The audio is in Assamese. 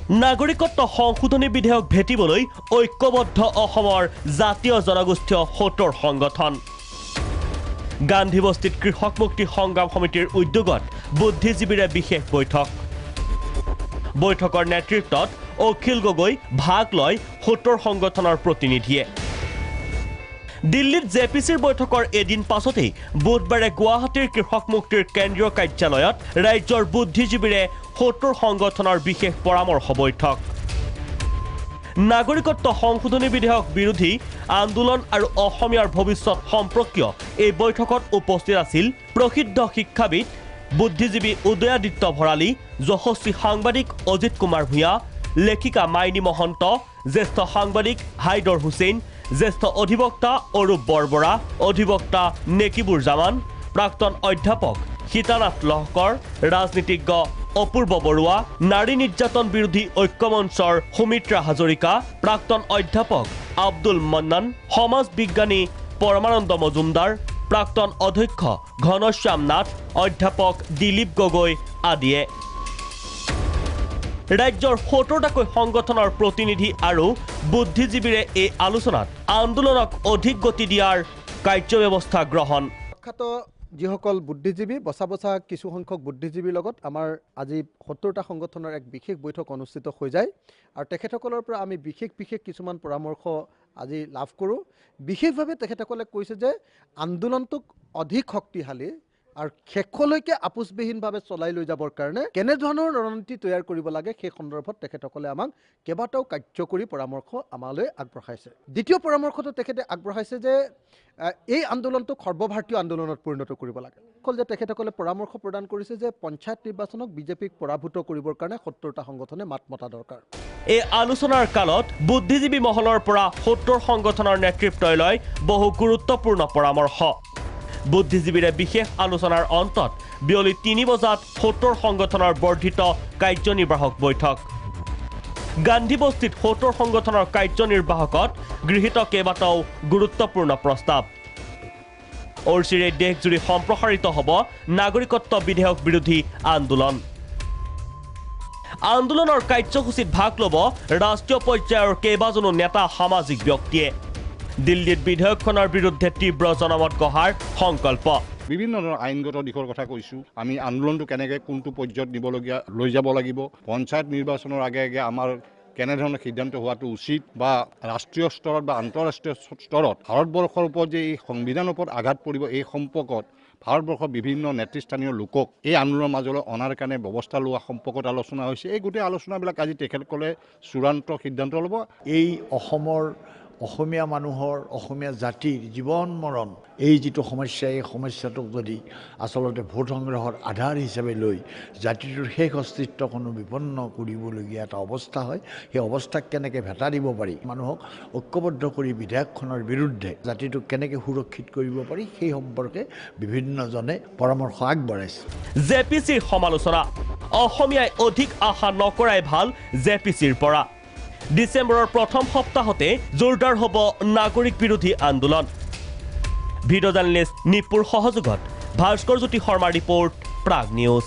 নাগৰিকত্ব সংশোধনী বিধেয়ক ভেটিবলৈ ঐক্যবদ্ধ অসমৰ জাতীয় জনগোষ্ঠীয় ভোটৰ সংগঠন গান্ধী বস্তিত কৃষক মুক্তি সংগ্ৰাম সমিতিৰ উদ্যোগত বুদ্ধিজীৱীৰে বিশেষ বৈঠক বৈঠকৰ নেতৃত্বত অখিল গগৈ ভাগ লয় ভোটৰ সংগঠনৰ প্ৰতিনিধিয়ে দিল্লীত জেপিচিৰ বৈঠকৰ এদিন পাছতেই বুধবাৰে গুৱাহাটীৰ কৃষক মুক্তিৰ কেন্দ্ৰীয় কাৰ্যালয়ত ৰাজ্যৰ বুদ্ধিজীৱীৰে ভোটৰ সংগঠনৰ বিশেষ পৰামৰ্শ বৈঠক নাগৰিকত্ব সংশোধনী বিধেয়ক বিৰোধী আন্দোলন আৰু অসমীয়াৰ ভৱিষ্যত সম্পৰ্কীয় এই বৈঠকত উপস্থিত আছিল প্ৰসিদ্ধ শিক্ষাবিদ বুদ্ধিজীৱী উদয়াদিত্য ভৰালী যশস্বী সাংবাদিক অজিত কুমাৰ ভূঞা লেখিকা মাইনী মহন্ত জ্যেষ্ঠ সাংবাদিক হাইদৰ হুছেইন জ্যেষ্ঠ অধিবক্তা অৰূপ বৰবৰা অধিবক্তা নেকিবুৰ জামান প্ৰাক্তন অধ্যাপক সীতানাথ লহকৰ ৰাজনীতিজ্ঞ অপূৰ্ব বৰুৱা নাৰী নিৰ্যাতন বিৰোধী ঐক্যমঞ্চৰ সুমিত্ৰা হাজৰিকা প্ৰাক্তন অধ্যাপক আব্দুল মন্নান সমাজ বিজ্ঞানী পৰমানন্দ মজুমদাৰ প্ৰাক্তন অধ্যক্ষ ঘনশ্যাম নাথ অধ্যাপক দিলীপ গগৈ আদিয়ে ৰাজ্যৰ ৭০টাকৈ সংগঠনৰ প্ৰতিনিধি আৰু বুদ্ধিজীৱীৰে এই আলোচনাত আন্দোলনক অধিক গতি দিয়াৰ কাৰ্যব্যৱস্থা গ্ৰহণ যিসকল বুদ্ধিজীৱী বছা বছা কিছু সংখ্যক বুদ্ধিজীৱীৰ লগত আমাৰ আজি ৭০টা সংগঠনৰ এক বিশেষ বৈঠক অনুষ্ঠিত হৈ যায় আৰু তেখেতসকলৰ পৰা আমি বিশেষ কিছুমান পৰামৰ্শ আজি লাভ কৰোঁ বিশেষভাৱে তেখেতসকলে কৈছে যে আন্দোলনটোক অধিক শক্তিশালী আৰু শেষলৈকে আপোচবিহীনভাৱে চলাই লৈ যাবৰ কাৰণে কেনেধৰণৰ ৰণনীতি তৈয়াৰ কৰিব লাগে সেই সন্দৰ্ভত তেখেতসকলে আমাক কেইবাটাও কাৰ্যকৰী পৰামৰ্শ আমালৈ আগবঢ়াইছে দ্বিতীয় পৰামৰ্শটো তেখেতে আগবঢ়াইছে যে এই আন্দোলনটোক সৰ্বভাৰতীয় আন্দোলনত পৰিণত কৰিব লাগে অকল যে তেখেতসকলে পৰামৰ্শ প্ৰদান কৰিছে যে পঞ্চায়ত নিৰ্বাচনক বিজেপিক পৰাভূত কৰিবৰ কাৰণে ৭০টা সংগঠনে মাত মতা দৰকাৰ এই আলোচনাৰ কালত বুদ্ধিজীৱী মহলৰ পৰা ৭০ সংগঠনৰ নেতৃত্বই লয় বহু গুৰুত্বপূৰ্ণ পৰামৰ্শ বুদ্ধিজীৱীৰে বিশেষ আলোচনাৰ অন্তত বিয়লি ৩ বজাত ৭০ সংগঠনৰ বৰ্ধিত কাৰ্যনিৰ্বাহক বৈঠক গান্ধী বস্তিত ৭০ সংগঠনৰ কাৰ্যনিৰ্বাহকত গৃহীত কেইবাটাও গুৰুত্বপূৰ্ণ প্ৰস্তাৱ অৰ্চিৰে দেশজুৰি সম্প্ৰসাৰিত হ'ব নাগৰিকত্ব বিধেয়ক বিৰোধী আন্দোলনৰ কাৰ্যসূচীত ভাগ ল'ব ৰাষ্ট্ৰীয় পৰ্যায়ৰ কেইবাজনো নেতা সামাজিক ব্যক্তিয়ে দিল্লীত বিধেয়কখনৰ বিৰুদ্ধে তীব্ৰ জনমত গঢ়াৰ সংকল্প বিভিন্ন ধৰণৰ আইনগত দিশৰ কথা কৈছোঁ আমি আন্দোলনটো কেনেকৈ কোনটো পৰ্যায়ত নিবলগীয়া লৈ যাব লাগিব পঞ্চায়ত নিৰ্বাচনৰ আগে আগে আমাৰ কেনেধৰণৰ সিদ্ধান্ত হোৱাটো উচিত বা ৰাষ্ট্ৰীয় স্তৰত বা আন্তঃৰাষ্ট্ৰীয় স্তৰত ভাৰতবৰ্ষৰ ওপৰত যে এই সংবিধানৰ ওপৰত আঘাত পৰিব এই সম্পৰ্কত ভাৰতবৰ্ষৰ বিভিন্ন নেতৃস্থানীয় লোকক এই আন্দোলনৰ মাজলৈ অনাৰ কাৰণে ব্যৱস্থা লোৱা সম্পৰ্কত আলোচনা হৈছে এই গোটেই আলোচনাবিলাক আজি তেখেতসকলে চূড়ান্ত সিদ্ধান্ত ল'ব এই অসমীয়া মানুহৰ অসমীয়া জাতিৰ জীৱন মৰণ এই যিটো সমস্যা এই সমস্যাটোক যদি আচলতে ভোট সংগ্ৰহৰ আধাৰ হিচাপে লৈ জাতিটোৰ শেষ অস্তিত্বকনো বিপন্ন কৰিবলগীয়া এটা অৱস্থা হয় সেই অৱস্থাক কেনেকৈ ভেটা দিব পাৰি মানুহক ঐক্যবদ্ধ কৰি বিধেয়কখনৰ বিৰুদ্ধে জাতিটোক কেনেকৈ সুৰক্ষিত কৰিব পাৰি সেই সম্পৰ্কে বিভিন্নজনে পৰামৰ্শ আগবঢ়াইছে জেপিচিৰ সমালোচনা অসমীয়াই অধিক আশা নকৰাই ভাল জেপিচিৰ পৰা ডিচেম্বৰৰ প্ৰথম সপ্তাহতে জোৰদাৰ হ'ব নাগৰিক বিৰোধী আন্দোলন ভিডিঅ' জাৰ্নেলিষ্ট নিপুৰ সহযোগত ভাস্কৰ জ্যোতি শৰ্মাৰ ৰিপৰ্ট প্ৰাগ নিউজ